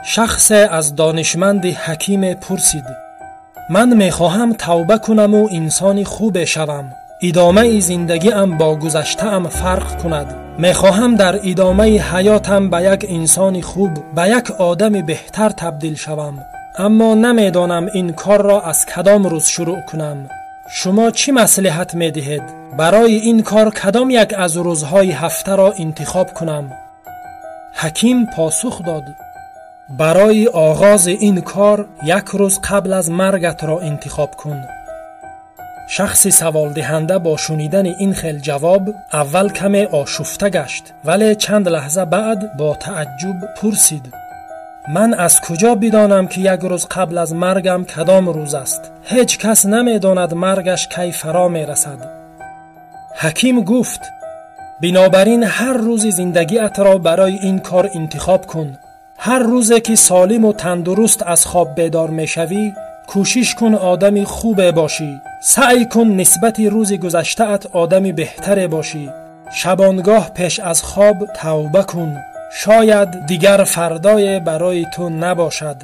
شخص از دانشمند حکیم پرسید: من میخواهم توبه کنم و انسانی خوب شوم. ادامه زندگی ام با گذشته ام فرق کند. میخواهم در ادامه حیاتم به یک انسان خوب، به یک آدم بهتر تبدیل شوم. اما نمیدانم این کار را از کدام روز شروع کنم. شما چی مصلحت میدهید؟ برای این کار کدام یک از روزهای هفته را انتخاب کنم؟ حکیم پاسخ داد: برای آغاز این کار یک روز قبل از مرگت را انتخاب کن. شخص سوال دهنده با شنیدن این خیل جواب اول کمی آشفته گشت، ولی چند لحظه بعد با تعجب پرسید: من از کجا بدانم که یک روز قبل از مرگم کدام روز است؟ هیچ کس نمیداند مرگش کی فرا می رسد. حکیم گفت: بنابراین هر روز زندگیت را برای این کار انتخاب کن. هر روزی که سالم و تندرست از خواب بیدار می شوی، کوشش کن آدمی خوب باشی. سعی کن نسبت روز گذشته ات آدمی بهتر باشی. شبانگاه پیش از خواب توبه کن. شاید دیگر فردای برای تو نباشد.